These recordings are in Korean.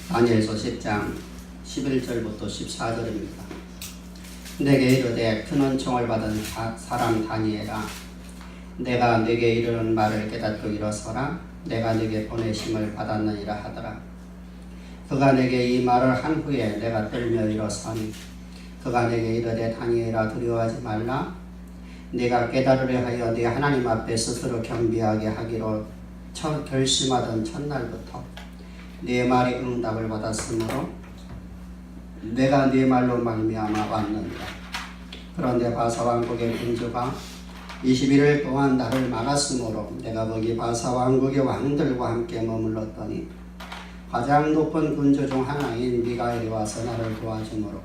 다니엘서 10장 11절부터 14절입니다. 내게 이르되 큰 은총을 받은 사람 다니엘아, 내가 네게 이르는 말을 깨닫고 일어서라. 내가 네게 보내심을 받았느니라 하더라. 그가 내게 이 말을 한 후에 내가 떨며 일어서니 그가 내게 이르되 다니엘아, 두려워하지 말라. 네가 깨달으려 하여 네 하나님 앞에 스스로 겸비하게 하기로 결심하던 첫날부터 네 말이 응답을 받았으므로 내가 네 말로 말미암아 왔느니라. 그런데 바사 왕국의 군주가 21일 동안 나를 막았으므로 내가 거기 바사 왕국의 왕들과 함께 머물렀더니 가장 높은 군주 중 하나인 미가엘이 와서 나를 도와주므로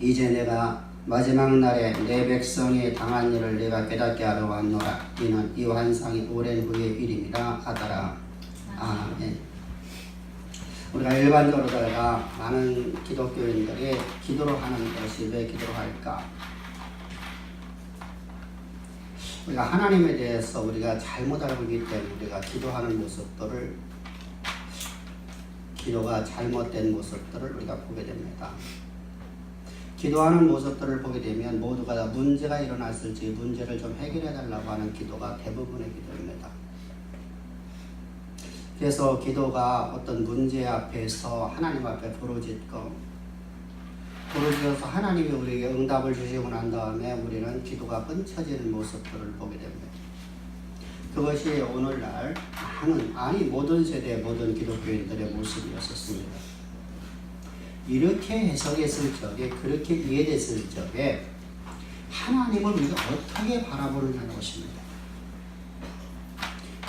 이제 내가 마지막 날에 내 백성이 당한 일을 내가 깨닫게 하러 왔노라. 이는 이 환상이 오랜 후의 일임이라 하더라. 아멘. 우리가 일반적으로다가 많은 기독교인들이 기도로 하는 것이 왜 기도로 할까? 우리가 하나님에 대해서 우리가 잘못 알고 있기 때문에 우리가 기도하는 모습들을, 기도가 잘못된 모습들을 우리가 보게 됩니다. 기도하는 모습들을 보게 되면 모두가 다 문제가 일어났을지 문제를 좀 해결해 달라고 하는 기도가 대부분의 기도입니다. 그래서 기도가 어떤 문제 앞에서 하나님 앞에 부르짖어서 하나님이 우리에게 응답을 주시고 난 다음에 우리는 기도가 끊쳐지는 모습들을 보게 됩니다. 그것이 오늘날 모든 세대 모든 기독교인들의 모습이었었습니다. 이렇게 해석했을 적에, 그렇게 이해됐을 적에 하나님을 우리가 어떻게 바라보느냐는 것입니다.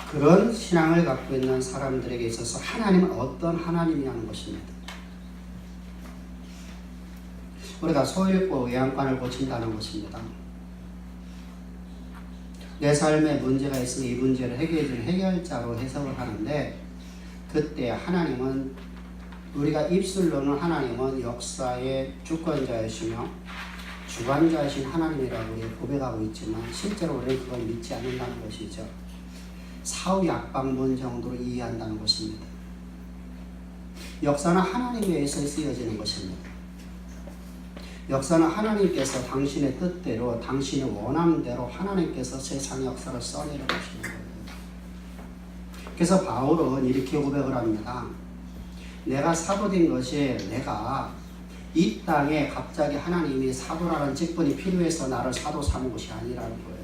그런 신앙을 갖고 있는 사람들에게 있어서 하나님은 어떤 하나님이냐는 것입니다. 우리가 소 읽고 외양간을 고친다는 것입니다. 내 삶에 문제가 있으니 이 문제를 해결해주는 해결자로 해석을 하는데, 그때 하나님은, 우리가 입술로는 하나님은 역사의 주권자이시며 주관자이신 하나님이라고 고백하고 있지만 실제로 우리는 그걸 믿지 않는다는 것이죠. 사후 약방문 정도로 이해한다는 것입니다. 역사는 하나님에 의해서 쓰여지는 것입니다. 역사는 하나님께서 당신의 뜻대로, 당신의 원함대로 하나님께서 세상 역사를 써내려 가시는 거예요. 그래서 바울은 이렇게 고백을 합니다. 내가 사도된 것이, 내가 이 땅에 갑자기 하나님이 사도라는 직분이 필요해서 나를 사도 삼은 것이 아니라는 거예요.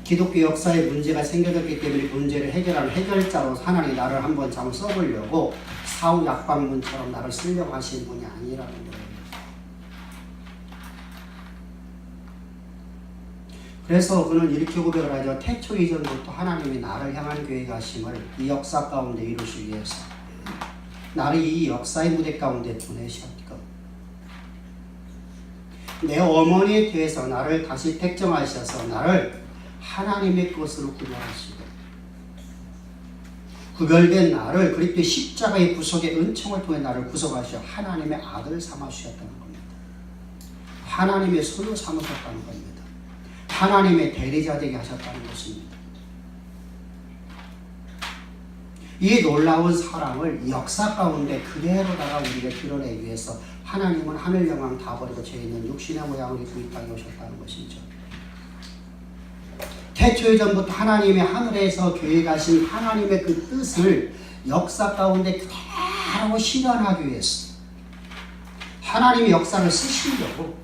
기독교 역사에 문제가 생겨졌기 때문에 문제를 해결하는 해결자로 하나님이 나를 한번 잠을 써보려고 사후 약방문처럼 나를 쓰려고 하시는 분이 아니라는 거예요. 그래서 그는 이렇게 고백을 하죠. 태초 이전부터 하나님이 나를 향한 계획하심을 이 역사 가운데 이루시기 위해서 나를 이 역사의 무대 가운데 보내셨고, 내 어머니에 대해서 나를 다시 택정하셔서 나를 하나님의 것으로 구별하시고, 구별된 나를 그리스도의 십자가의 구속의 은총을 통해 나를 구속하셔 하나님의 아들 삼아주셨다는 겁니다. 하나님의 손을 삼으셨다는 겁니다. 하나님의 대리자 되게 하셨다는 것입니다. 이 놀라운 사랑을 역사 가운데 그대로다가 우리에게 드러내기 위해서 하나님은 하늘 영광 다 버리고 죄 있는 육신의 모양을 입고 이 땅에 오셨다는 것이죠. 태초 이전부터 하나님의 하늘에서 계획하신 하나님의 그 뜻을 역사 가운데 그대로 실현하기 위해서 하나님의 역사를 쓰시려고,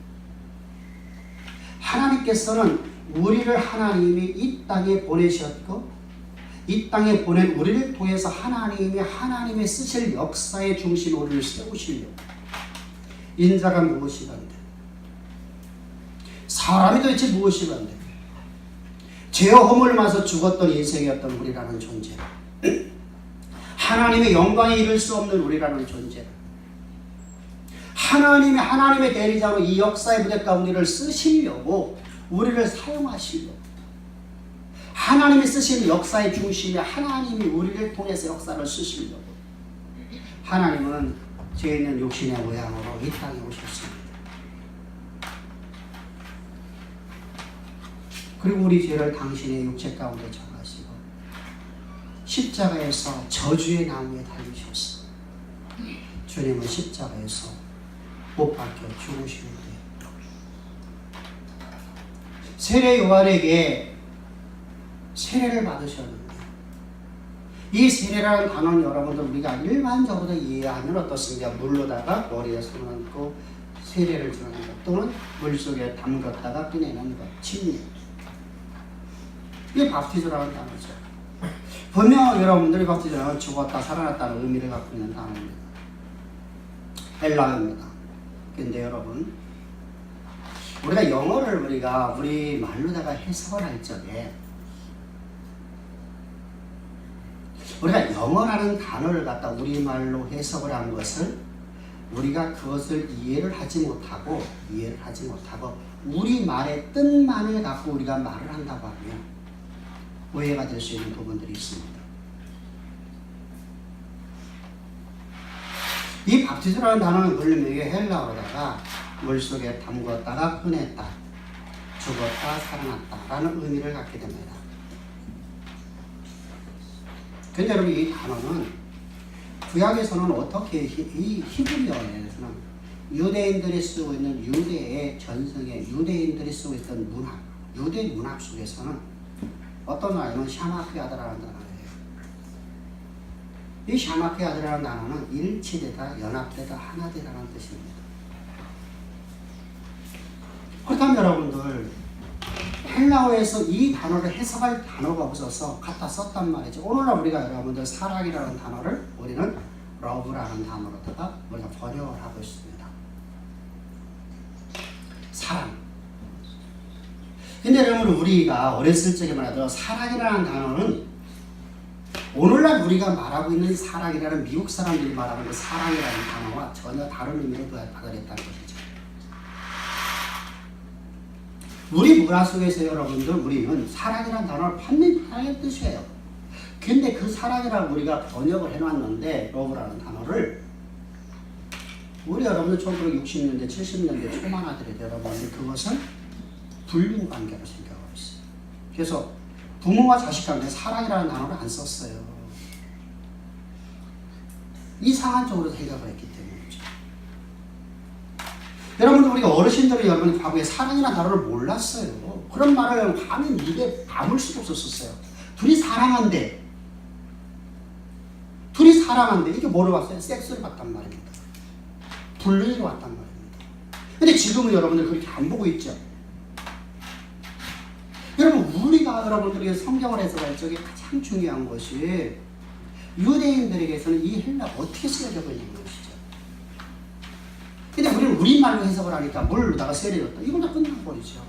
하나님께서는 우리를 하나님이 이 땅에 보내셨고, 이 땅에 보낸 우리를 통해서 하나님의 쓰실 역사의 중심에 우리를 세우시려고. 인자가 무엇이란데? 사람이 도대체 무엇이란데? 죄와 허물을 마서 죽었던 인생이었던 우리라는 존재, 하나님의 영광에 이를 수 없는 우리라는 존재, 하나님의 대리자로 이 역사의 무대 가운데를 쓰시려고, 우리를 사용하시려고, 하나님이 쓰시는 역사의 중심에 하나님이 우리를 통해서 역사를 쓰시려고 하나님은 죄 있는 육신의 모양으로 이 땅에 오셨습니다. 그리고 우리 죄를 당신의 육체 가운데 정하시고 십자가에서 저주의 나무에 달리셨어. 주님은 십자가에서 못 박혀 죽으시는데 세례 요한에게 세례를 받으셨는데 이 세례라는 단어는 여러분들 우리가 일반적으로 이해하면 어떻습니까? 물로다가 머리에 손을 얹고 세례를 주는 것 또는 물속에 담갔다가 꺼내는 것, 침례. 이게 밥티즈라는 단어죠. 분명 여러분들이 밥티즈라는 죽었다 살아났다는 의미를 갖고 있는 단어입니다. 헬라어입니다. 근데 여러분 우리가 영어를 우리 말로다가 해석을 할 적에 우리가 영어라는 단어를 갖다 우리말로 해석을 한 것을 우리가 그것을 이해를 하지 못하고 우리말의 뜻만을 갖고 우리가 말을 한다고 하면 오해가 될 수 있는 부분들이 있습니다. 이 밥티즈라는 단어는 물론 이게 헬라어로다가 물속에 담궜다가 꺼냈다, 죽었다 살아났다 라는 의미를 갖게 됩니다. 그런데 여러분 이 단어는 구약에서는 어떻게 이 히브리어에서는 유대인들이 쓰고 있는 유대의 전승의 유대인들이 쓰고 있던 문학, 유대 문학 속에서는 어떤 말이면 샤마크야드라는 단어예요. 이 샤마크야드라는 단어는 일치되다, 연합되다, 하나되다라는 뜻입니다. 그렇다면 여러분들 헬라어에서 이 단어를 해석할 단어가 없어서 갖다 썼단 말이죠. 오늘날 우리가 여러분들 사랑이라는 단어를 우리는 러브라는 단어로다가 우리가 번역을 하고 있습니다. 사랑. 근데 여러분 우리가 어렸을 적에만 해도 사랑이라는 단어는 오늘날 우리가 말하고 있는 사랑이라는 미국 사람들이 말하는 그 사랑이라는 단어와 전혀 다른 의미로 받아들였다는 것이죠. 우리 문화 속에서 여러분들 우리는 사랑이라는 단어를 판명하는 뜻이에요. 근데 그 사랑이라고 우리가 번역을 해놨는데 러브라는 단어를 우리 여러분들 1960년대 70년대 초만 아들이 여러분들 그것은 불륜관계로 생각하고 있어요. 그래서 부모와 자식 간에 사랑이라는 단어를 안 썼어요. 이상한 쪽으로 생각을 했기 때문이죠. 여러분들 우리가 어르신들이 여러분 과거에 사랑이라는 단어를 몰랐어요. 그런 말을 감히 입에 담을 수가 없었어요. 둘이 사랑한대. 이게 뭐를 봤어요? 섹스를 봤단 말입니다. 불륜으로 왔단 말입니다. 근데 지금은 여러분들 그렇게 안 보고 있죠. 여러분 우리가 여러분들에게 성경을 해석할 적에 가장 중요한 것이 유대인들에게서는 이 헬라 어떻게 쓰여져 있는 것이죠. 근데 우리는 우리말로 해석을 하니까 물로다가 세례였다. 이건 다 끝나버리죠.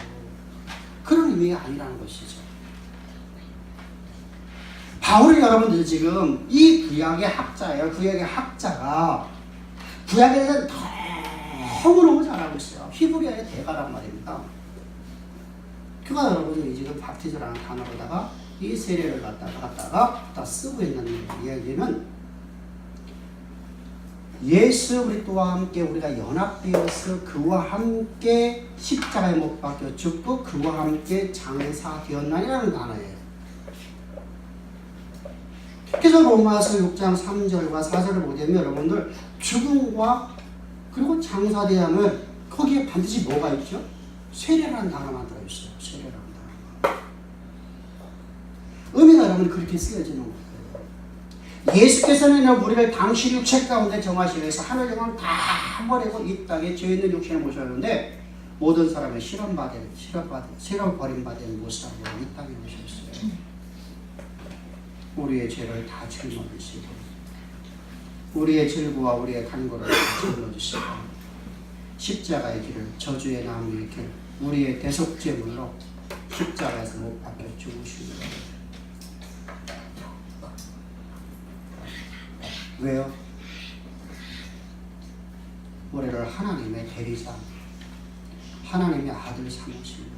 그런 의미가 아니라는 것이죠. 바울이 여러분들 지금 이 구약의 학자예요. 구약의 학자가 구약에 대해서 너무너무 잘하고 있어요. 히브리어의 대가란 말입니다. 그가 여러분들이 지금 밥티즈라는 단어로다가 이 세례를 갖다가 쓰고 있는 이야기는 예수 그리스도와 함께 우리가 연합되어서 그와 함께 십자가에 못 박혀 죽고 그와 함께 장사되었나이라는 단어예요. 그래서 로마서 6장 3절과 4절을 보면 여러분들 죽음과 그리고 장사되었는 거기에 반드시 뭐가 있죠? 세례라는 단어만 들어있어요. 세례라는 단어. 의미가 여러분 그렇게 쓰여지는 거예요. 예수께서는 우리를 당신 육체 가운데 정하시기 위해서 하늘 영광 다 버리고 이 땅에 죄 있는 육신을 모셨는데 모든 사람을 실험 버림받은 모습으로 이 땅에 오셨어요. 우리의 죄를 다 짊어지시고 우리의 질고와 우리의 간고를 다 짊어지시고 십자가의 길을 저주의 나무의 길 우리의 대속죄물로 십자가에서 못 박혀 죽으십니다. 왜요? 우리를 하나님의 대리자 하나님의 아들 삼으십니다.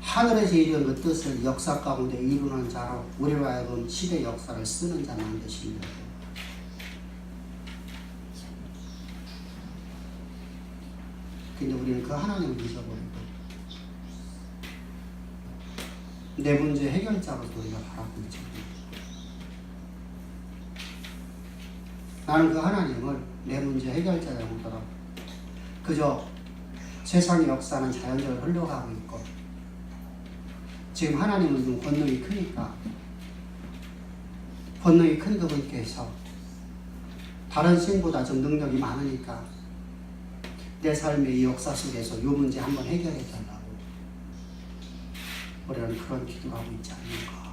하늘에서 이룬 그 뜻을 역사 가운데 이루는 자로 우리로 하여금 시대 역사를 쓰는 자 만드십니다. 근데 우리는 그 하나님을 잊어버리고 내 문제 해결자로 우리가 바라보고 있죠. 나는 그 하나님을 내 문제 해결자 정도로 그저 세상의 역사는 자연적으로 흘러가고 있고 지금 하나님은 좀 권능이 크니까 권능이 큰 그분께서 다른 신보다 좀 능력이 많으니까 내 삶의 이 역사 속에서 이 문제 한번 해결해 달라고 우리는 그런 기도하고 있지 않는가.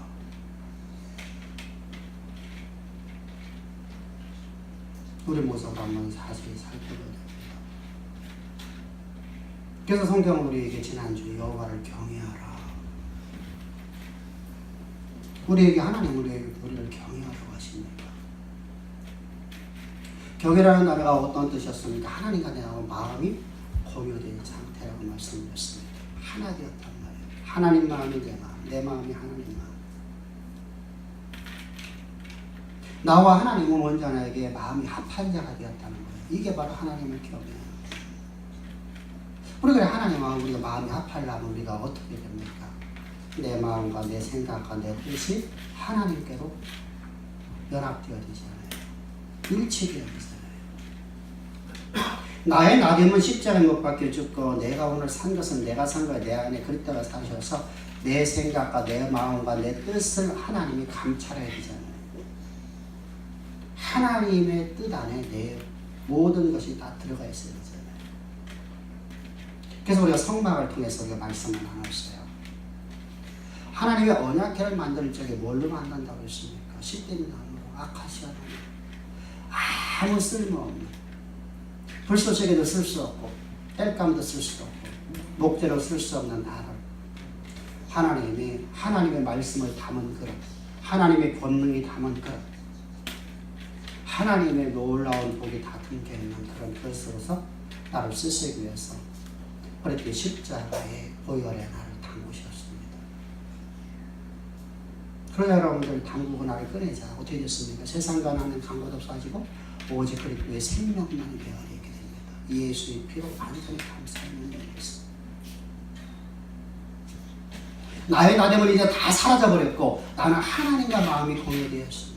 우리 모습을 한번 자세히 살펴봐야 됩니다. 그래서 성경은 우리에게 지난주 여호와를 경외하라. 우리에게 하나님 우리를 경외하라고 하십니까? 경외라는 단어가 어떤 뜻이었습니까? 하나님과 내하고 마음이 공유된 상태라고 말씀드렸습니다. 하나 되었단 말이에요. 하나님 마음이 내 마음이 하나님 마음. 나와 하나님은 원자에게 마음이 합한 자가 되었다는 거예요. 이게 바로 하나님을 경외하는 거예요. 우리가 하나님과 우리가 마음이 합하려면 우리가 어떻게 됩니까? 내 마음과 내 생각과 내 뜻이 하나님께로 연합되어야 되잖아요. 일치되어야 되잖아요. 나의 나됨은 십자가에 못 박혀 죽고 내가 오늘 산 것은 내가 산 거야. 내 안에 그리스도가 사셔서 내 생각과 내 마음과 내 뜻을 하나님이 감찰해야 되잖아요. 하나님의 뜻 안에 내 모든 것이 다 들어가 있어야 되잖아요. 그래서 우리가 성막을 통해서 우리가 말씀을 나눴어요. 하나님의 언약궤를 만들 적에 뭘로 만든다고 했습니까? 시드니 나무로, 아카시아 나무. 아무 쓸모없는, 불쏘시개도 쓸 수 없고 땔감도 쓸 수 없고 목재로 쓸 수 없는 나를 하나님이 하나님의 말씀을 담은 그릇, 하나님의 권능이 담은 그릇, 하나님의 놀라운 복이 다 담겨있는 그런 그릇으로서 나를 쓰시기 위해서 그렇게 십자가의 보혈의 나를 담그셨습니다. 그러나 여러분들 담그고 나를 꺼내자 어떻게 됐습니까? 세상과 나는 간것 없어지고 오직 그리스도의 생명만 되어있게 됩니다. 예수의 피로 완전히 감싸는 일이었습니다. 나의 나됨은 이제 다 사라져버렸고 나는 하나님과 마음이 공유되었습니다.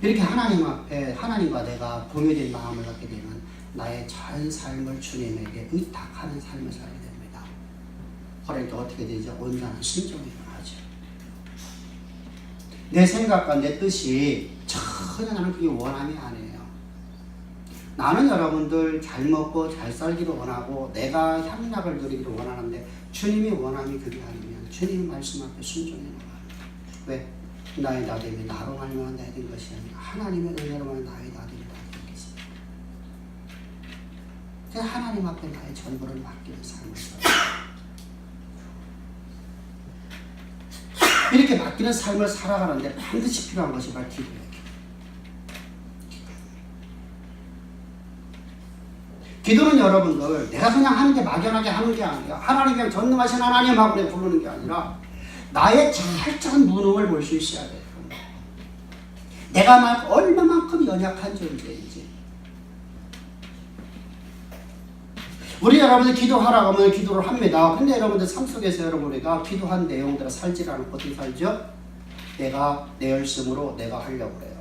이렇게 하나님 앞에 하나님과 내가 공유된 마음을 갖게 되면 나의 전 삶을 주님에게 의탁하는 삶을 살게 됩니다. 그러니까 어떻게 되죠? 온전한 순종이 일어나죠. 내 생각과 내 뜻이 전혀 나는 그게 원함이 아니에요. 나는 여러분들 잘 먹고 잘 살기를 원하고 내가 향락을 누리기를 원하는데 주님이 원함이 그게 아니면 주님 말씀 앞에 순종해 나가요. 왜? 나의 나됨이 나로 말미암아 나된 것이 아니라 하나님의 은혜로만 나의 나됨이 나된 것입니다. 그래서 하나님 앞에 나의 전부를 맡기는 삶을 살아요. 이렇게 맡기는 삶을 살아가는데 반드시 필요한 것이 바로 기도예요. 기도는 여러분들 내가 그냥 하는 게 막연하게 하는 게 아니라 하나님 그냥 전능하신 하나님하고 부르는 게 아니라 나의 철저한 무능을 볼 수 있어야 돼요. 내가 얼마만큼 연약한 존재인지. 우리 여러분들 기도하라고 하면 기도를 합니다. 근데 여러분들 삶 속에서 여러분 우리가 기도한 내용대로 살지 않고 어떻게 살죠? 내가 내 열심으로 내가 하려고 해요.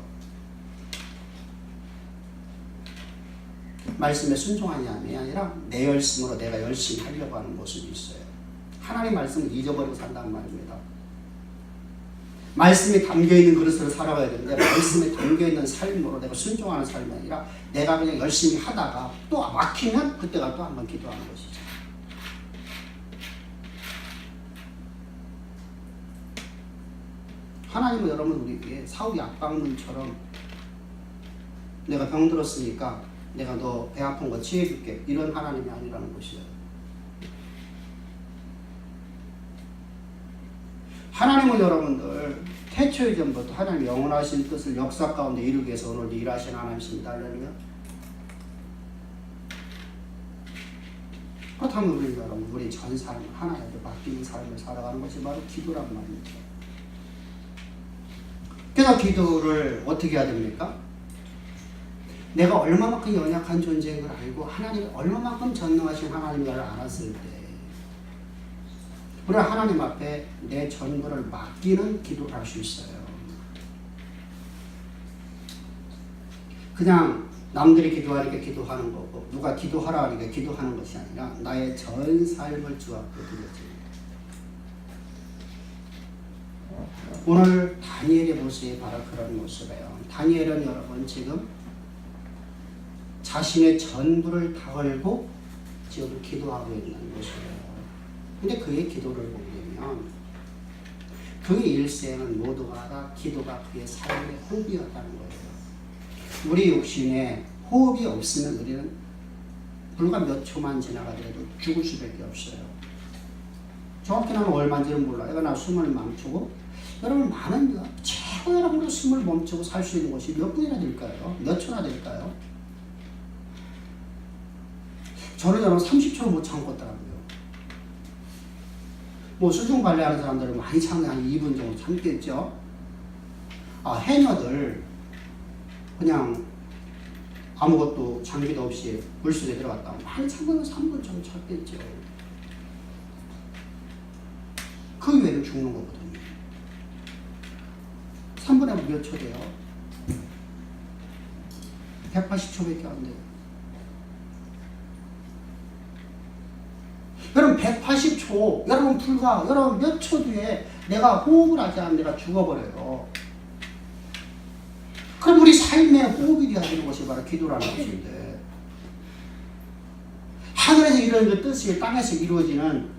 말씀에 순종하냐 이 아니라 내 열심으로 내가 열심히 하려고 하는 모습이 있어요. 하나님 말씀을 잊어버리고 산다는 말입니다. 말씀이 담겨있는 그릇으로 살아가야 되는데 말씀에 담겨있는 삶으로 내가 순종하는 삶이 아니라 내가 그냥 열심히 하다가 또 막히면 그때가 또 한번 기도하는 것이죠. 하나님은 여러분 우리에게 사울이 압박문처럼 내가 병들었으니까 내가 너 배 아픈 거 치해줄게 이런 하나님이 아니라는 것이에요. 하나님은 여러분들 태초 이전부터 하나님 영원하신 뜻을 역사 가운데 이루기 위해서 오늘 일하신 하나님이십니다. 할렐루야. 그렇다면 우리 여러분 우리 전 삶을 하나님께 맡기는 삶을 살아가는 것이 바로 기도란 말입니다. 그래서 기도를 어떻게 해야 됩니까? 내가 얼마만큼 연약한 존재인 걸 알고 하나님이 얼마만큼 전능하신 하나님을 알았을 때 우리는 하나님 앞에 내 전부를 맡기는 기도를 할 수 있어요. 그냥 남들이 기도하니까 기도하는 거고 누가 기도하라 하니까 기도하는 것이 아니라 나의 전 삶을 주 앞에 드려집니다. 오늘 다니엘의 모습이 바로 그런 모습이에요. 다니엘은 여러분 지금 자신의 전부를 다 걸고 지금 기도하고 있는 모습이에요. 근데 그의 기도를 보게 되면 그의 일생은 모두가 다 기도가 그의 삶의 호흡이었다는 거예요. 우리 육신에 호흡이 없으면 우리는 불과 몇 초만 지나가더라도 죽을 수밖에 없어요. 정확히 나는 얼마인지는 몰라요. 그러나 숨을 멈추고 여러분 많은 최고 여러분도 숨을 멈추고 살 수 있는 것이 몇 분이나 될까요? 몇 초나 될까요? 저는 여러분 30초를 못 참겠더라고요. 뭐 수중 발레하는 사람들은 많이 참는 한 2분 정도 참겠죠. 해녀들 그냥 아무것도 장비도 없이 물속에 들어갔다 많이 참으면 3분 정도 참겠죠. 그 외에는 죽는 거거든요. 3분에 몇 초 돼요? 180초밖에 안 돼요. 여러분 180초, 여러분 불과 여러분 몇 초 뒤에 내가 호흡을 하지 않으면 내가 죽어버려요. 그럼 우리 삶의 호흡이 되어야 되는 것이 바로 기도라는 것인데 하늘에서 이루어진 그 뜻이 땅에서 이루어지는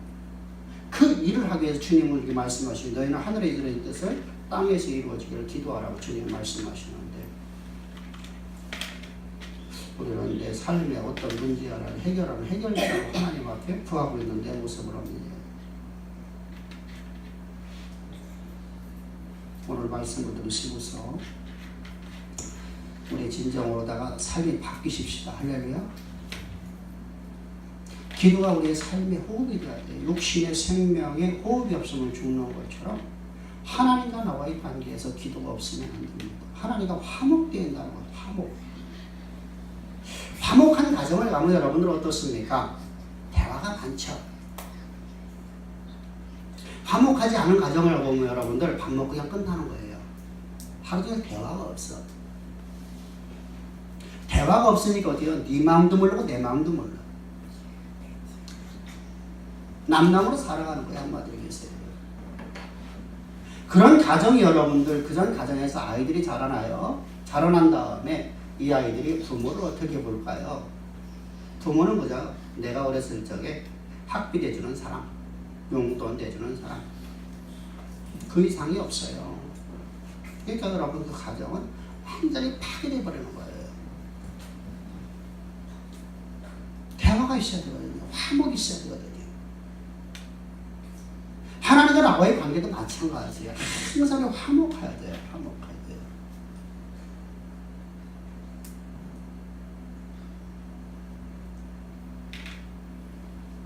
그 일을 하기 위해서 주님은 이렇게 말씀하시고 너희는 하늘에 이루어진 뜻을 땅에서 이루어지기를 기도하라고 주님 말씀하시는데 우리는 내 삶의 어떤 문제를 해결하는 해결자로 하나님 앞에 구하고 있는 내 모습을 합니다. 오늘 말씀을 들으시고서 우리 진정으로다가 삶이 바뀌십시다. 할렐루야. 기도가 우리의 삶의 호흡이 되어야 돼. 육신의 생명에 호흡이 없으면 죽는 것처럼 하나님과 나와의 관계에서 기도가 없으면 안 됩니다. 하나님과 화목되어 있다는 것. 화목한 가정을 가면 여러분들 어떻습니까? 대화가 많죠. 화목하지 않은 가정을 보면 여러분들 밥 먹고 그냥 끝나는 거예요. 하루 종일 대화가 없어. 대화가 없으니까 어때요? 네 마음도 모르고 내 마음도 몰라. 남남으로 살아가는 거야, 한마디로 얘기해서. 그런 가정이 여러분들, 그런 가정에서 아이들이 자라나요. 자라난 다음에 이 아이들이 부모를 어떻게 볼까요? 부모는 뭐죠? 내가 어렸을 적에 학비 대주는 사람, 용돈 대주는 사람, 그 이상이 없어요. 그러니까 여러분 그 가정은 완전히 파괴돼 버리는 거예요. 대화가 있어야 되거든요. 화목이 있어야 되거든요. 하나님과 나와의 관계도 마찬가지예요. 항상 화목해야 돼요. 화목해야 돼요.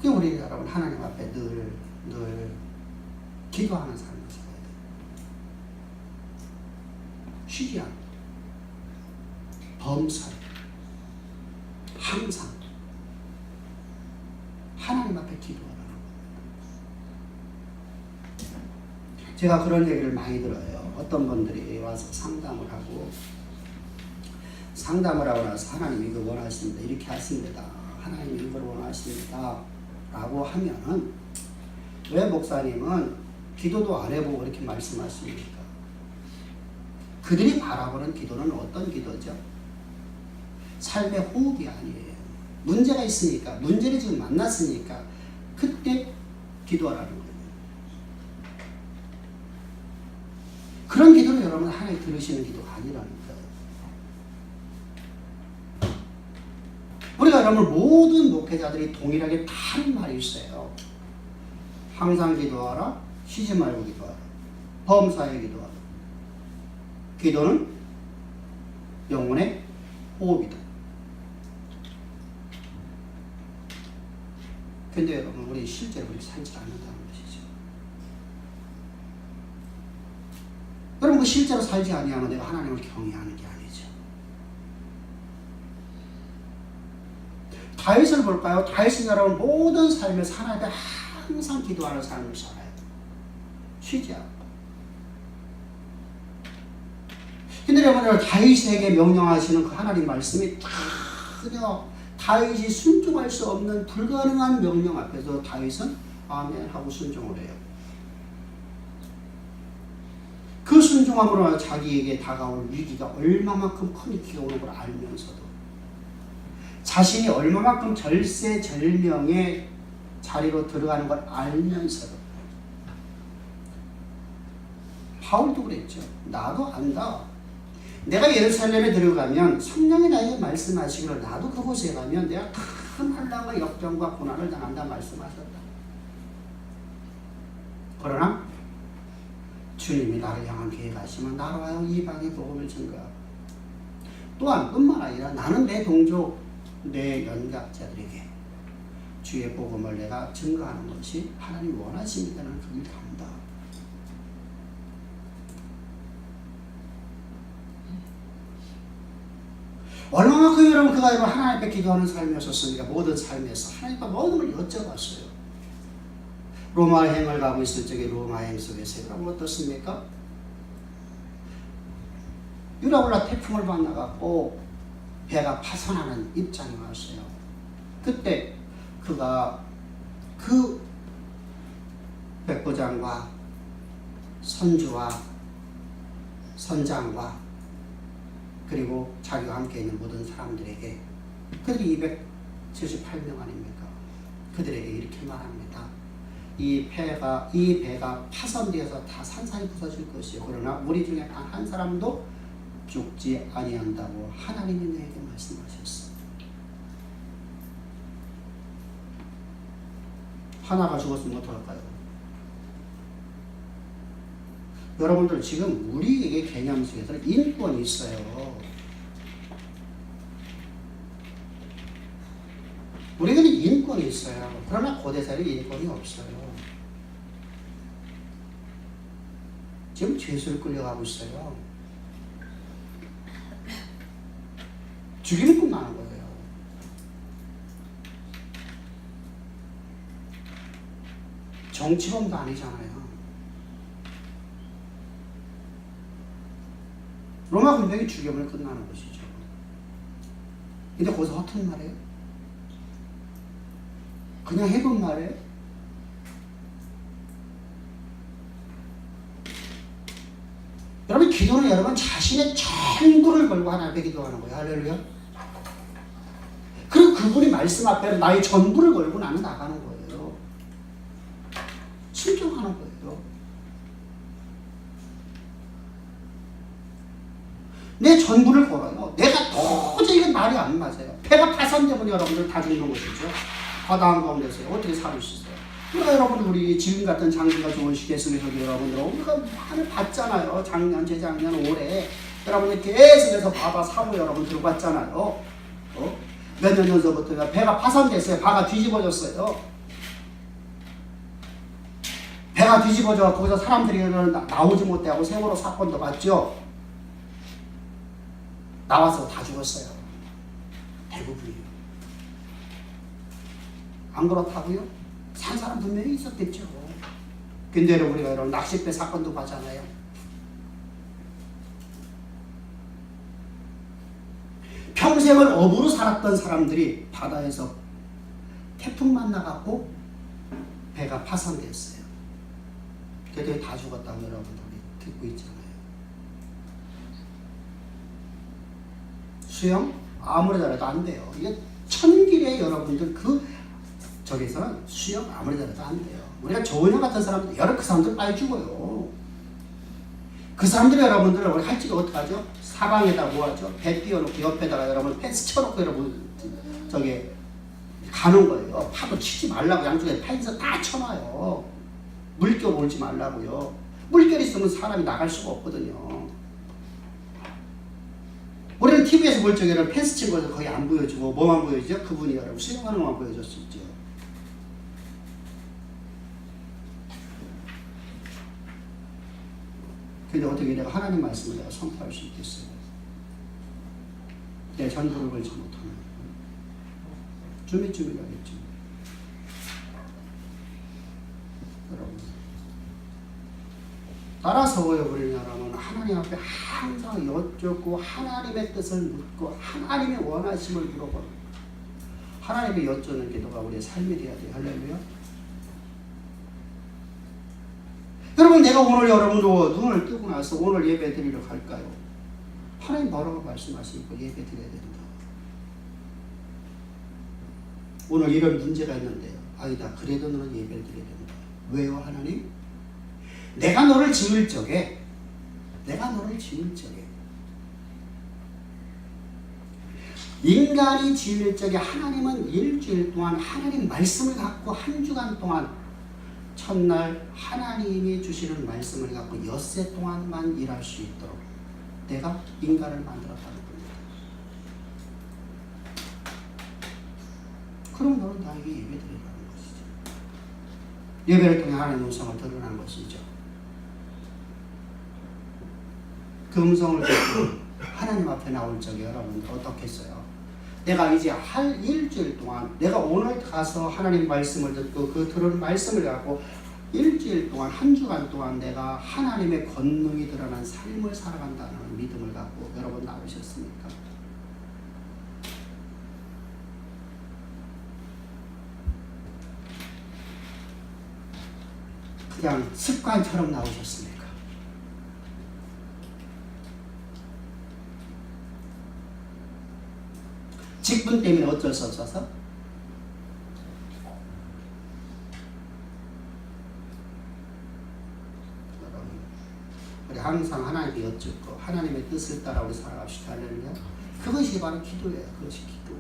그 우리 여러분 하나님 앞에 늘 기도하는 삶을 살아야 돼요. 쉬지 않고 범사에 항상 하나님 앞에 기도하라는 거예요. 제가 그런 얘기를 많이 들어요. 어떤 분들이 와서 상담을 하고 나서 하나님 이거 원하십니다. 이렇게 하십니다. 하나님 이걸 원하십니다. 라고 하면은 왜 목사님은 기도도 안 해보고 이렇게 말씀하십니까? 그들이 바라보는 기도는 어떤 기도죠? 삶의 호흡이 아니에요. 문제가 있으니까, 문제를 지금 만났으니까 그때 기도하라는 거예요. 그런 기도는 여러분 하나님 들으시는 기도가 아니라는 거예요. 우리가 여러분 모든 목회자들이 동일하게 다 하는 말이 있어요. 항상 기도하라, 쉬지 말고 기도하라, 범사에 기도하라. 기도는 영혼의 호흡이다. 근데 여러분 우리 실제로 우리 살지 않는다는 것이죠. 여러분 그 실제로 살지 아니하면 내가 하나님을 경외하는 게 아니죠. 다윗을 볼까요? 다윗은 여러분 모든 삶에서 하나님의 항상 기도하는 삶을 살아요. 쉬지 않고. 근데 여러분들 다윗에게 명령하시는 그 하나님 말씀이 전혀 다윗이 순종할 수 없는 불가능한 명령 앞에서 다윗은 아멘 하고 순종을 해요. 그 순종함으로 자기에게 다가올 위기가 얼마만큼 큰 위기가 오는 걸 알면서도 자신이 얼마만큼 절세절명의 자리로 들어가는 걸 알면서도 바울도 그랬죠. 나도 안다. 내가 예루살렘에 들어가면 성령이 나에게 말씀하시기를 나도 그곳에 가면 내가 큰 환난과 역경과 고난을 당한다 말씀하셨다. 그러나 주님이 나를 향한 계획하시면 나로 하여금 이방의 복음을 전가하고 또한 뿐만 아니라 나는 내 동족 내 연갑자들에게 주의 복음을 내가 증거하는 것이 하나님 원하심이라는 그 길을 간다. 얼마만큼 여러분 그가 하나님 앞에 기도하는 삶이었습니까? 모든 삶에서 하나님과 모든 걸 여쭤봤어요. 로마행을 가고 있을 적에 로마행 속에서 여러분 어떻습니까? 유라굴라 태풍을 만나갖고 배가 파손하는 입장이 왔어요. 그때 그가 그 백부장과 선주와 선장과 그리고 자기와 함께 있는 모든 사람들에게 그들이 278명 아닙니까? 그들에게 이렇게 말합니다. 이 배가 파손되어서 다 산산이 부서질 것이요. 그러나 우리 중에 단 한 사람도 죽지 아니한다고 하나님이 내게 말씀하셨어. 하나가 죽었으면 어떡할까요? 여러분들 지금 우리에게 개념 속에서 인권이 있어요. 우리에게는 인권이 있어요. 그러나 고대사회는 인권이 없어요. 지금 죄수를 끌려가고 있어요. 죽이면 끝나는 거예요. 정치범도 아니잖아요. 로마 군병이 죽여면 끝나는 것이죠. 근데 거기서 허튼 말이에요? 그냥 해본 말이에요? 여러분 기도는 여러분 자신의 전부를 걸고 하나님 앞에 기도하는 거예요. 할렐루야. 그리고 그분이 말씀 앞에 나의 전부를 걸고 나는 나가는 거예요. 순종하는 거예요. 내 전부를 걸어요. 내가 도저히 이건 말이 안 맞아요. 배가 파손되면 여러분들 다 죽는 것이죠. 바다 한가운데서 어떻게 살 수 있어요? 그러니까 여러분 우리 지금 같은 장기가 좋은 시대 속에서도 여러분들 우리가 많이 봤잖아요. 작년, 재작년, 올해 여러분들 계속해서 바다 사고 여러분 들어봤잖아요. 몇 년 전서부터 배가 파손됐어요. 배가 뒤집어졌어요. 배가 뒤집어져 거기서 사람들이 나오지 못하고 세월호 사건도 봤죠. 나와서 다 죽었어요. 대부분이요. 안 그렇다고요? 산 사람 분명히 있었겠죠. 근데 우리가 이런 낚싯배 사건도 봤잖아요. 평생을 어부로 살았던 사람들이 바다에서 태풍 만나갖고 배가 파손됐어요. 그래도 다 죽었다고 여러분들이 듣고 있잖아요. 수영 아무리 잘해도 안 돼요. 이게 천길에 여러분들 저기서는 수영 아무리 잘해도 안 돼요. 우리가 조은영 같은 사람들 그 사람들 빨리 죽어요. 그 사람들이 여러분들 우리 할 적이 어떡하죠? 사방에다 뭐하죠? 배 띄워놓고 옆에다가 여러분 펜스 쳐놓고 여러분 저기 가는 거예요. 파도 치지 말라고 양쪽에 펜스 다 쳐놔요. 물결 올지 말라고요. 물결이 있으면 사람이 나갈 수가 없거든요. 우리는 TV에서 볼 적에는 펜스 친 거에서 거의 안 보여주고 뭐만 보여주죠? 그분이 여러분 수영하는 것만 보여줬었죠. 근데 어떻게 내가 하나님 말씀을 내가 선포할 수 있겠어요? 내 전부를 걸지 못하는. 좀 있으면 가겠죠. 따라서 버리냐면 하나님 앞에 항상 여쭙고 하나님의 뜻을 묻고 하나님의 원하심을 물어보는 하나님의 여쭙는 기도가 우리의 삶이 되어야 돼요. 할렐루야. 여러분 내가 오늘 여러분 눈을 뜨고 나서 오늘 예배 드리러 갈까요? 하나님 뭐라고 말씀하시니까 예배 드려야 된다. 오늘 이런 문제가 있는데요. 아니다. 그래도 너는 예배를 드려야 된다. 왜요 하나님? 내가 너를 지을 적에 인간이 지을 적에 하나님은 일주일 동안 하나님 말씀을 갖고 한 주간 동안 첫날 하나님이 주시는 말씀을 갖고 엿새 동안만 일할 수 있도록 내가 인간을 만들었다는 겁니다. 그럼 너는 나에게 예배 드리라는 것이죠. 예배를 통해 하나님의 음성을 드러난 것이죠. 그 음성을 듣고 하나님 앞에 나올 적에 여러분들 어떻겠어요? 내가 이제 할 일주일 동안 내가 오늘 가서 하나님 말씀을 듣고 그 들은 말씀을 갖고 일주일 동안 한 주간 동안 내가 하나님의 권능이 드러난 삶을 살아간다는 믿음을 갖고 여러분 나오셨습니까? 그냥 습관처럼 나오셨습니까? 직분 때문에 어쩔 수 없어서 우리 항상 하나님께 여쭙고 하나님의 뜻을 따라 우리 살아갑시다. 할렐루야. 그것이 바로 기도예요. 그것이 기도.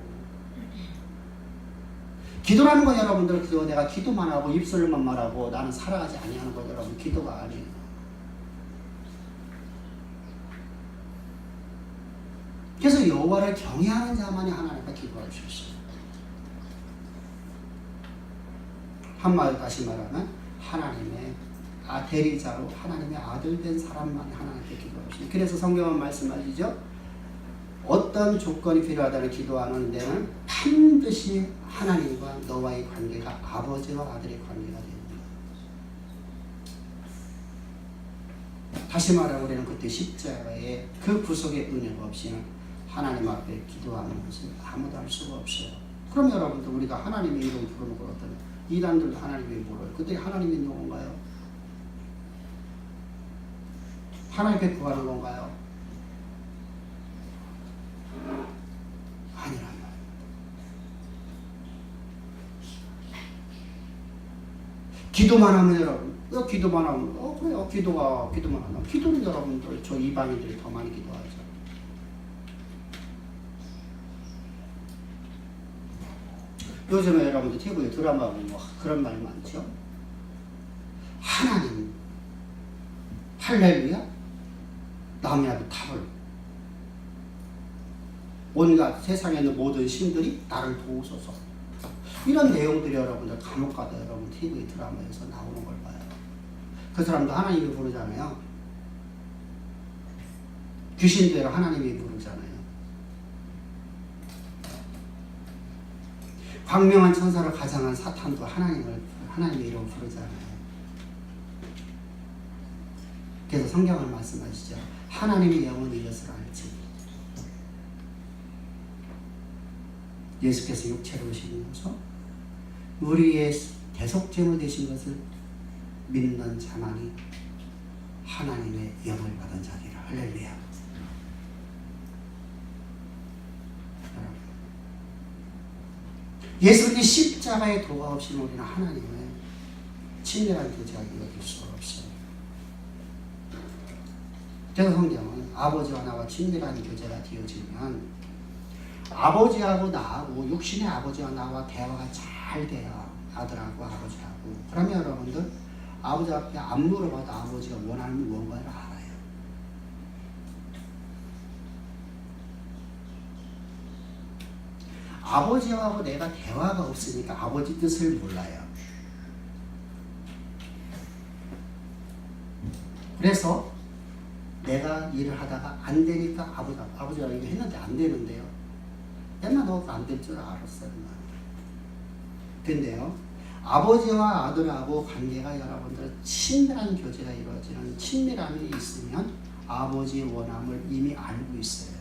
기도라는 건 여러분들 그거 내가 기도만 하고 입술만 말하고 나는 살아가지 아니하는 거 여러분 기도가 아니에요. 그래서 여호와를 경외하는 자만이 하나님과 기도할 수 있어요. 한마디로 다시 말하면 하나님의 대리자로 하나님의 아들 된 사람만이 하나님께 기도할 수 있어요. 그래서 성경은 말씀하시죠. 어떤 조건이 필요하다는 기도하는 데는 반드시 하나님과 너와의 관계가 아버지와 아들의 관계가 됩니다. 다시 말하면 우리는 그때 십자가의 그 구속의 은혜가 없이는 하나님 앞에 기도하는 것을 아무도 할 수가 없어요. 그럼 여러분들 우리가 하나님의 이름 부르는 걸 어떠냐? 이단들도 하나님의 물어요. 그때 하나님이 누군가요? 하나님께 구하는 건가요? 아니란 말이에요. 기도만 하면 여러분, 기도만 하면 그래요. 기도만 하면 기도는 여러분들 저 이방인들이 더 많이 기도하죠. 요즘에 여러분들 TV에 드라마 보면 그런 말 많죠. 하나님, 할렐루야, 남이라도 탑을 온갖 세상에 있는 모든 신들이 나를 도우소서. 이런 내용들이 여러분들 감옥 가다 여러분 TV 드라마에서 나오는 걸 봐요. 그 사람도 하나님이 부르잖아요. 귀신대로 하나님이 부르잖아요. 광명한 천사를 가장한 사탄도 하나님의 이름을 부르잖아요. 그래서 성경을 말씀하시죠. 하나님의 영은 이것을 알지. 예수께서 육체로 오시면서 우리의 대속죄물 되신 것을 믿는 자만이 하나님의 영을 받은 자리라. 할렐루야. 예수님이 십자가의 도가 없이는 우리는 하나님의 친밀한 교제가 이루어질 수가 없어요. 그래서 성경은 아버지와 나와 친밀한 교제가 되어지면 아버지하고 나하고 육신의 아버지와 나와 대화가 잘 돼요. 아들하고 아버지하고. 그러면 여러분들 아버지 앞에 안 물어봐도 아버지가 원하는 무언가를 알아요. 아버지하고 내가 대화가 없으니까 아버지 뜻을 몰라요. 그래서 내가 일을 하다가 안 되니까 아버지가 이거 했는데 안 되는데요. 옛날 너 안 될 줄 알았어요. 근데요, 아버지와 아들하고 관계가 여러분들 친밀한 교제가 이루어지는 친밀함이 있으면 아버지의 원함을 이미 알고 있어요.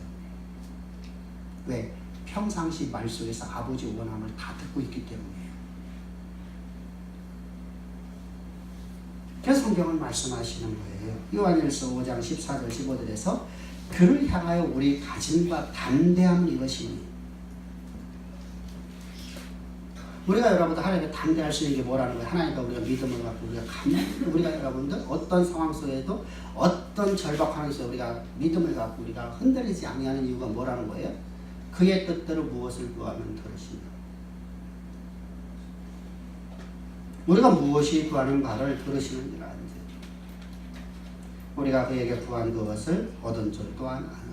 왜? 평상시 말 속에서 아버지의 원함을 다 듣고 있기 때문이에요. 그래서 성경은 말씀하시는 거예요. 요한일서 5장 14절 15절에서 그를 향하여 우리 다짐과 담대함은 이것이니, 우리가 여러분들 하나님께 담대할 수 있는 게 뭐라는 거예요? 하나님과 우리가 믿음을 갖고 우리가 여러분들 어떤 상황 속에도 어떤 절박한 속에 우리가 믿음을 갖고 우리가 흔들리지 아니하는 이유가 뭐라는 거예요? 그의 뜻대로 무엇을 구하면 들으신다. 우리가 무엇이 구하는 바를 들으시는 줄 아는지, 우리가 그에게 구한 그것을 얻은 줄 또한 아느니라.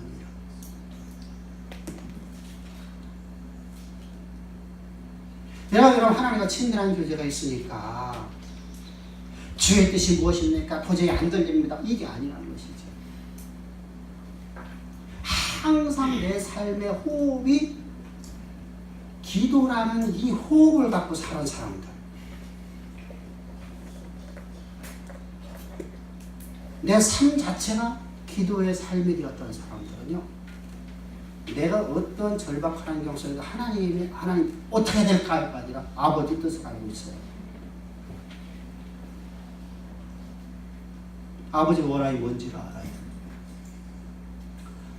여러분 하나님과 친밀한 교제가 있으니까 주의 뜻이 무엇입니까? 도저히 안 들립니다. 이게 아니라는 것이죠. 항상 내 삶의 호흡이 기도라는 이 호흡을 갖고 사는 사람들, 내 삶 자체가 기도의 삶이 되었던 사람들은요, 내가 어떤 절박한 환경 속에서 하나님 어떻게 될까가 아니라 아버지 뜻을 알고 있어요. 아버지 원함이 뭔지를 알아요.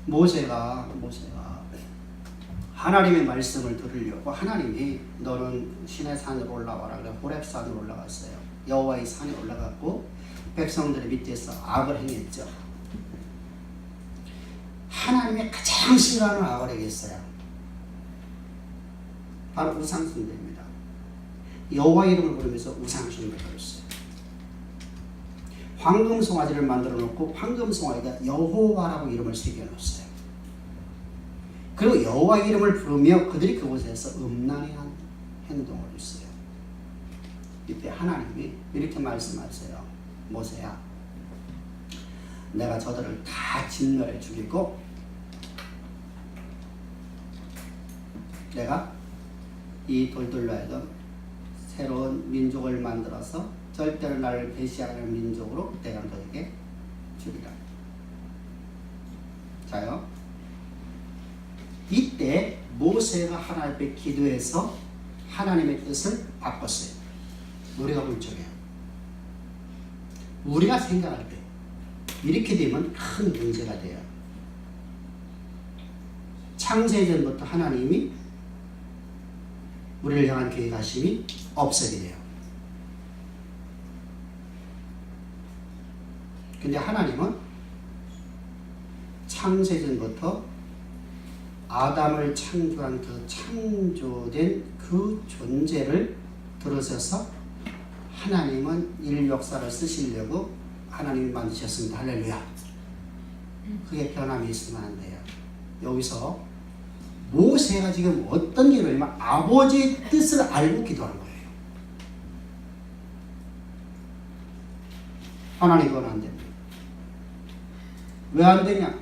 모세가 하나님의 말씀을 들으려고 하나님이 너는 신의 산으로 올라와라 그래 호렙산으로 올라갔어요. 여호와의 산에 올라갔고 백성들의 밑에서 악을 행했죠. 하나님의 가장 싫어하는 악을 행했어요. 바로 우상숭배입니다. 여호와 이름을 부르면서 우상숭배를 했어요. 황금송아지를 만들어 놓고 황금송아지가 여호와라고 이름을 새겨놓았어요. 그리고 여호와 이름을 부르며 그들이 그곳에서 음란한 행동을 했어요. 이때 하나님이 이렇게 말씀하세요. 모세야, 내가 저들을 다 진멸해 죽이고 내가 이 돌들로 하여금 새로운 민족을 만들어서 절대로 나를 배신하는 민족으로 내가 너에게 주리라. 자요, 이때 모세가 하나님 앞에 기도해서 하나님의 뜻을 바꿨어요. 우리가 볼 적에요. 우리가 생각할 때 이렇게 되면 큰 문제가 돼요. 창세전부터 하나님이 우리를 향한 계획하심이 없어지게 돼요. 근데 하나님은 창세전부터 아담을 창조한 그 창조된 그 존재를 들으셔서 하나님은 인류 역사를 쓰시려고 하나님이 만드셨습니다. 할렐루야. 그게 변함이 있으면 안 돼요. 여기서 모세가 지금 어떤 기도냐면 아버지의 뜻을 알고 기도하는 거예요. 하나님 그건 안 됩니다. 왜 안 되냐?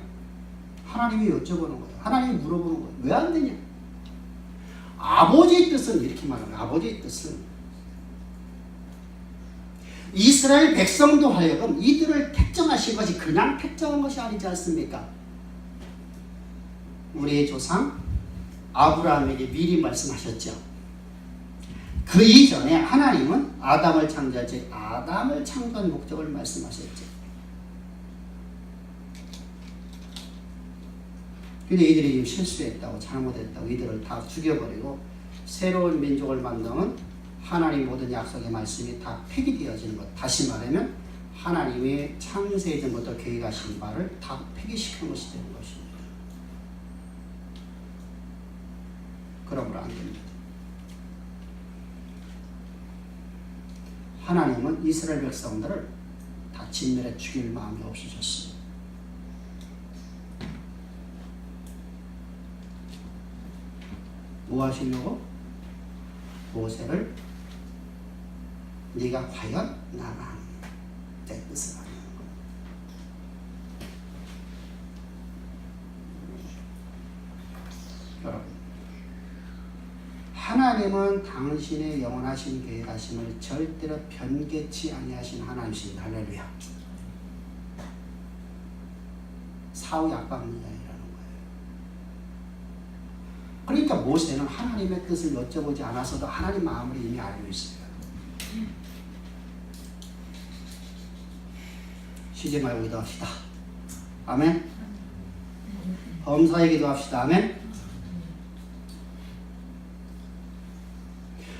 하나님이 여쭤보는 거예요. 하나님이 물어보는 거예요. 왜 안 되냐? 아버지의 뜻은 이렇게 말합니다. 아버지의 뜻은 이스라엘 백성도 하여금 이들을 택정하신 것이 그냥 택정한 것이 아니지 않습니까? 우리의 조상 아브라함에게 미리 말씀하셨죠. 그 이전에 하나님은 아담을 창조할 때 아담을 창조한 목적을 말씀하셨죠. 근데 이들이 지금 실수했다고 잘못했다고 이들을 다 죽여버리고 새로운 민족을 만드는 하나님 모든 약속의 말씀이 다 폐기되어지는 것. 다시 말하면 하나님의 창세전부터 계획하신 바를 다 폐기시키는 것이 되는 것입니다. 그러므로 안 됩니다. 하나님은 이스라엘 백성들을 다 진멸해 죽일 마음이 없으셨습니다. 뭐 하시려고? 모세를 네가 과연 나랑 내 뜻을 하는 거야. 여러분, 하나님은 당신의 영원하신 계획하심을 절대로 변개치 아니하신 하나님이십니다. 할렐루야. 사후의 압박문자이라는 거예요. 그러니까 모세는 하나님의 뜻을 여쭤보지 않아서도 하나님 마음을 이미 알고 있어요. 쉬지 말고 기도합시다. 아멘. 범사에 기도합시다. 아멘.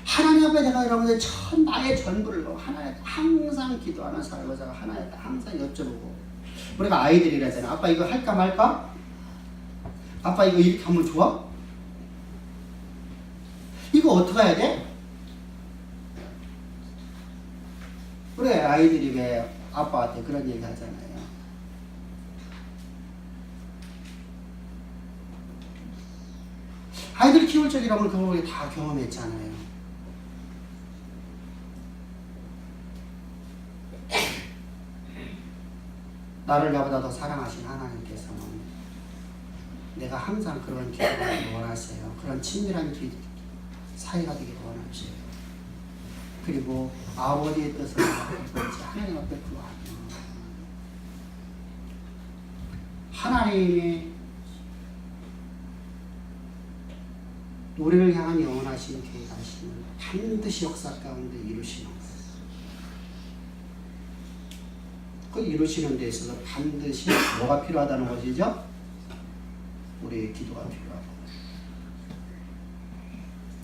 하나님 앞에 내가 여러분들 나의 전부를 하나님 항상 기도하는 살고자 하나님 항상 여쭤보고, 우리가 아이들이라잖아. 아빠 이거 할까 말까? 아빠 이거 이렇게 하면 좋아? 이거 어떻게 해야 돼? 우리 아이들이 왜 아빠한테 그런 얘기 하잖아요. 아이들 키울 적이라면 그거 우리 다 경험했잖아요. 나를 나보다 더 사랑하신 하나님께서는 내가 항상 그런 기도를 원하세요. 그런 친밀한 사이가 되기를 원하세요. 그리고 아버지의 뜻을 하나님 앞에 구하며 하나님이 우리를 향한 영원하신 계획하심을 반드시 역사 가운데 이루시는 거예요. 그 이루시는 데 있어서 반드시 뭐가 필요하다는 것이죠? 우리의 기도가 필요하다.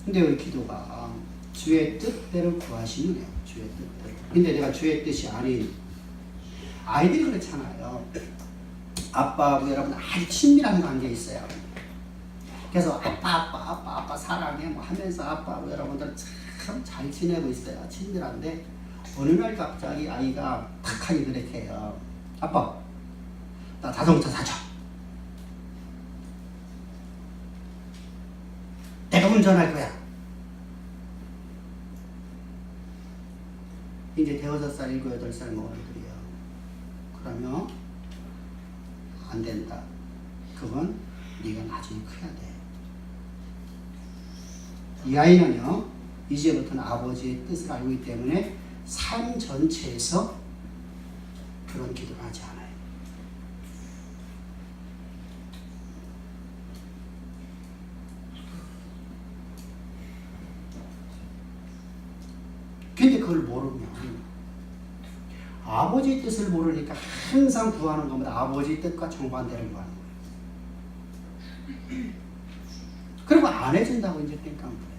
근데 우리 기도가 주의 뜻대로 구하시면요. 주의 뜻대로. 근데 내가 주의 뜻이 아닌 아이들이 그렇잖아요. 아빠하고 여러분 아주 친밀한 관계 있어요. 그래서 아빠 사랑해 뭐 하면서 아빠하고 여러분들 참 잘 지내고 있어요. 친밀한데 어느 날 갑자기 아이가 탁하니 그렇게 해요. 아빠, 나 자동차 사줘. 내가 운전할 거야. 이제 5살, 7, 8살 먹어들이요. 그러면 안 된다. 그건 네가 나중에 커야 돼. 이 아이는요, 이제부터는 아버지의 뜻을 알고 있기 때문에 삶 전체에서 그런 기도를 하지 않아요. 근데 그걸 모르면 아버지의 뜻을 모르니까 항상 구하는 것보다 아버지의 뜻과 정반대를 구하는 거예요. 그리고 안 해준다고 이제 땡깡 부려요.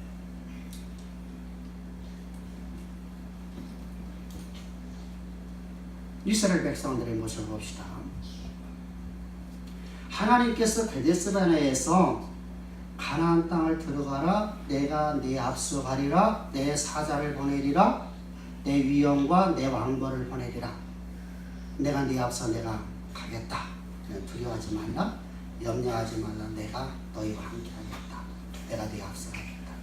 이스라엘 백성들의 모습을 봅시다. 하나님께서 가데스바네에서 가나안 땅을 들어가라, 내가 네 앞서 가리라, 내 사자를 보내리라, 내 위엄과 내 왕벌을 보내리라. 내가 네 앞서 내가 가겠다. 두려워하지 말라, 염려하지 말라. 내가 너희와 함께 하겠다. 내가 네 앞서 가겠다.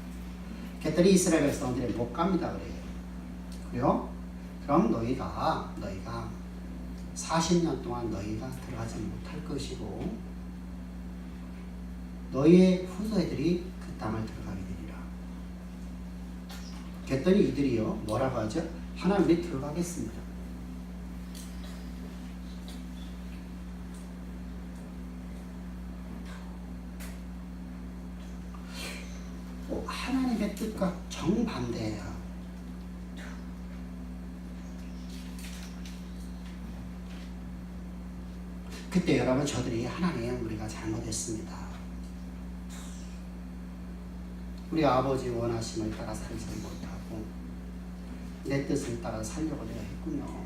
그랬더니 이스라엘 백성들이 못 갑니다 그래요. 그래요? 그럼 너희가 40년 동안 너희가 들어가지 못할 것이고 너희의 후손들이 그 땅을 들어가게 되리라. 그랬더니 이들이요 뭐라고 하죠? 하나님이 들어가겠습니다. 하나님의 뜻과 정반대예요. 그때 여러분 저들이 하나님 우리가 잘못했습니다. 우리 아버지 원하심을 따라 살지 못하고 내 뜻을 따라 살려고 내가 했군요.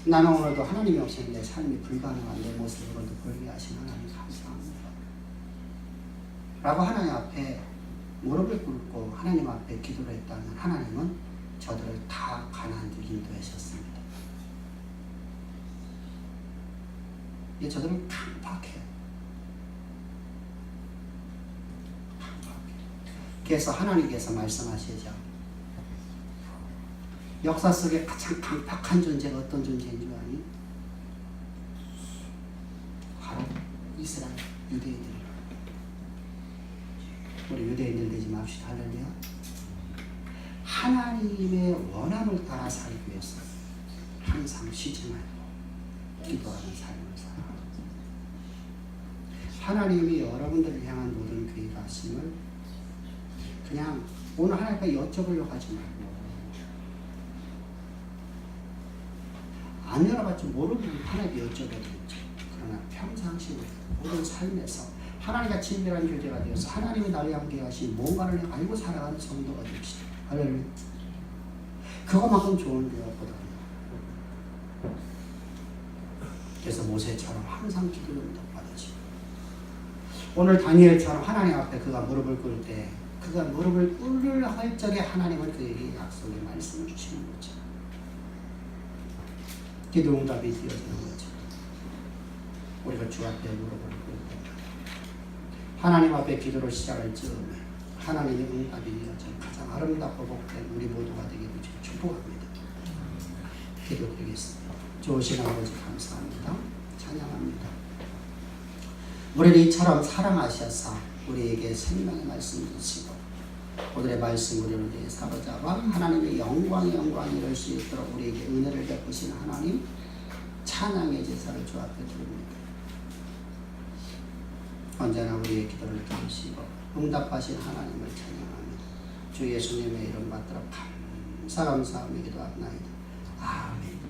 나는 오늘도 하나님이 없이는 내 삶이 불가능한 내 모습으로도 불리하신 하나님 감사합니다. 라고 하나님 앞에 무릎을 꿇고 하나님 앞에 기도를 했다면 하나님은 저들을 다 가나안으로 인도하셨습니다. 저들은 강팍해요. 그래서 하나님께서 말씀하시죠. 역사 속에 가장 강팍한 존재가 어떤 존재인 줄 아니? 바로 이스라엘 유대인들이에요. 우리 유대인들 되지 맙시다. 할렐루야. 하나님의 원함을 따라 살기 위해서 항상 쉬지 말고 기도하는 삶을 살아가는 하나님이 여러분들을 향한 모든 계획하심을 그냥 오늘 하나님께 여쭤보려고 하지 말고 안 열어봤지 모르면 하나님께 여쭤보겠죠. 그러나 평상시에 모든 삶에서 하나님과 친밀한 교제가 되어서 하나님이 나를 향해 계획하신 뭔가를 알고 살아가는 성도가 됩시다. 할렐루야. 그거만큼 좋은 게 없거든요. 그래서 모세처럼 항상 기도를 응답받으시고 오늘 다니엘처럼 하나님 앞에 그가 무릎을 꿇을 때 그가 무릎을 꿇을 할 적에 하나님은 그에게 약속의 말씀을 주시는 거죠. 기도 응답이 되어지는 거죠. 우리가 주 앞에 무릎을 꿇을 때 하나님 앞에 기도를 시작할 즈음에 하나님의 응답이 되어지는 가장 아름답고 복된 우리 모두가 되기를 축복합니다. 기도드리겠습니다. 좋으신 아버지 감사합니다. 찬양합니다. 우리를 이처럼 사랑하셔서 우리에게 생명의 말씀 주시고 오늘의 말씀 우리를 위해 사로잡아 하나님의 영광이 이룰 수 있도록 우리에게 은혜를 베푸신 하나님 찬양의 제사를 주 앞에 드립니다. 언제나 우리의 기도를 들으시고 응답하신 하나님을 찬양합니다. 주 예수님의 이름 받들어 감사하며 기도합나이다. 아멘.